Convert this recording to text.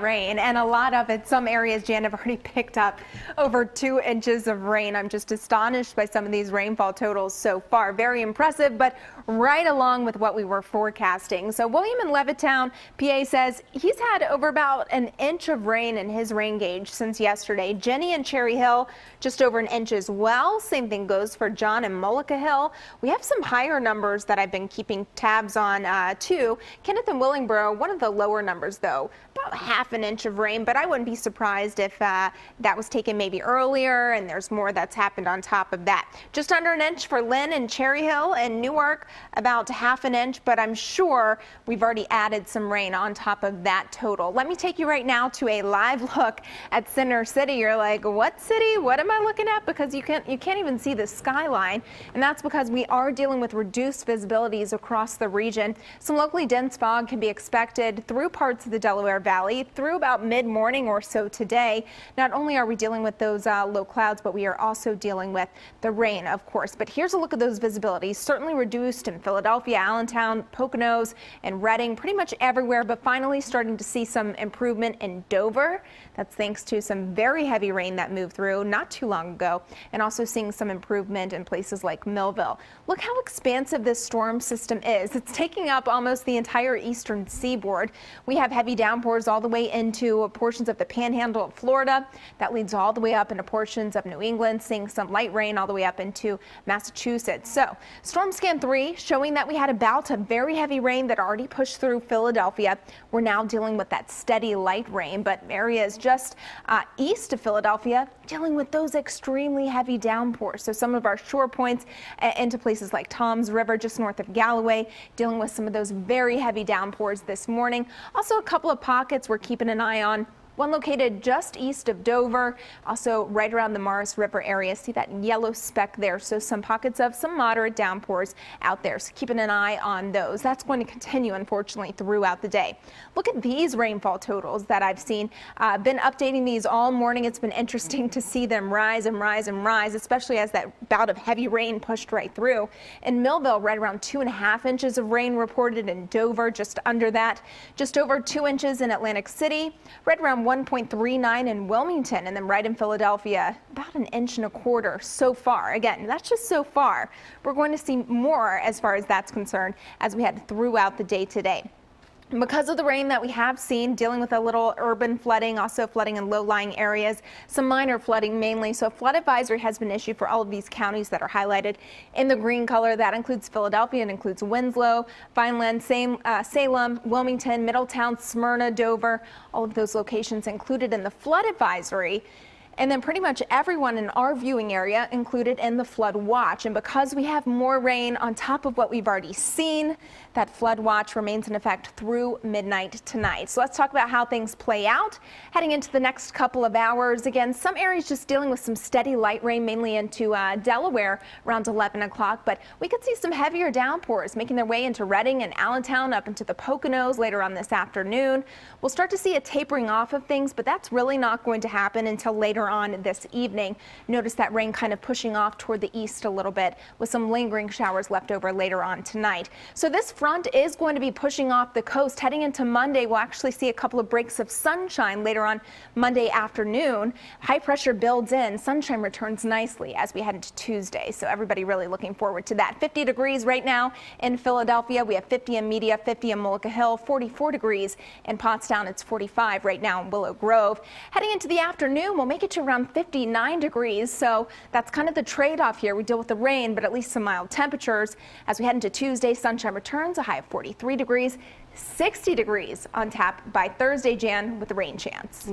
rain, and a lot of it. Some areas, Jan, have already picked up over 2 inches of rain. I'm just astonished by some of these rainfall totals so far. Very impressive, but right along with what we were forecasting. So William in Levittown, PA, says he's had over about an inch of rain in his rain gauge since yesterday. Jenny and Cherry Hill, just over an inch as well. Same thing goes for John and Mullica Hill. We have some higher numbers that I've been keeping tabs on too. Kenneth and Willingboro, one of the lower numbers though, about half an inch of rain, but I wouldn't be surprised if that was taken maybe earlier and there's more that's happened on top of that. Just under an inch for Lynn and Cherry Hill and Newark, about half an inch, but I'm sure we've already added some rain on top of that total. Let me take you right now to a live look at Center City. You're like, what city? What am I looking at? Because you can't even see the skyline, and that's because we are dealing with reduced visibilities across the region. Some locally dense fog can be expected through parts of the Delaware Valley through about mid-morning or so today. Not only are we dealing with those low clouds, but we are also dealing with the rain, of course. But here's a look at those visibilities. Certainly reduced in Philadelphia, Allentown, Poconos, and Reading, pretty much everywhere, but finally starting to see some improvement in Dover. That's thanks to some very heavy rain that moved through not too long ago, and also seeing some improvement in places like Millville. Look how expansive this storm system is. It's taking up almost the entire eastern seaboard. We have heavy downpours all the way into portions of the panhandle of Florida. That leads all the way up into portions of New England, seeing some light rain all the way up into Massachusetts. So Storm Scan 3 showing that we had a bout of very heavy rain that already pushed through Philadelphia. We're now dealing with that steady light rain, but areas just east of Philadelphia dealing with those extremely heavy downpours. So some of our shore points into places like Toms River just north of Galloway, dealing with some of those very heavy downpours this morning. Also a couple of pockets we're keeping an eye on. One located just east of Dover, also right around the Morris River area. See that yellow speck there? So some pockets of some moderate downpours out there. So keeping an eye on those. That's going to continue, unfortunately, throughout the day. Look at these rainfall totals that I've seen. Been updating these all morning. It's been interesting to see them rise and rise and rise, especially as that bout of heavy rain pushed right through. In Millville, right around 2.5 inches of rain reported. In Dover, just under that. Just over 2 inches in Atlantic City. Right around 1.39 in Wilmington, and then right in Philadelphia, about 1.25 inches so far. Again, that's just so far. We're going to see more as far as that's concerned as we head throughout the day today. Because of the rain that we have seen, dealing with a little urban flooding, also flooding in low-lying areas, some minor flooding mainly. So a flood advisory has been issued for all of these counties that are highlighted in the green color. That includes Philadelphia and includes Winslow, Vineland, Salem, Wilmington, Middletown, Smyrna, Dover, all of those locations included in the flood advisory. And then pretty much everyone in our viewing area included in the flood watch. And because we have more rain on top of what we've already seen, that flood watch remains in effect through midnight tonight. So let's talk about how things play out heading into the next couple of hours. Again, some areas just dealing with some steady light rain, mainly into Delaware around 11 o'clock. But we could see some heavier downpours making their way into Reading and Allentown, up into the Poconos later on this afternoon. We'll start to see a tapering off of things, but that's really not going to happen until later on this evening. Notice that rain kind of pushing off toward the east a little bit, with some lingering showers left over later on tonight. So this front is going to be pushing off the coast. Heading into Monday, we'll actually see a couple of breaks of sunshine later on Monday afternoon. High pressure builds in. Sunshine returns nicely as we head into Tuesday. So everybody really looking forward to that. 50 degrees right now in Philadelphia. We have 50 in Media, 50 in Mullica Hill, 44 degrees in Pottstown. It's 45 right now in Willow Grove. Heading into the afternoon, we'll make it to around 59 degrees. So that's kind of the trade-off here. We deal with the rain, but at least some mild temperatures. As we head into Tuesday, sunshine returns, a high of 43 degrees, 60 degrees on tap by Thursday, Jan, with the rain chance.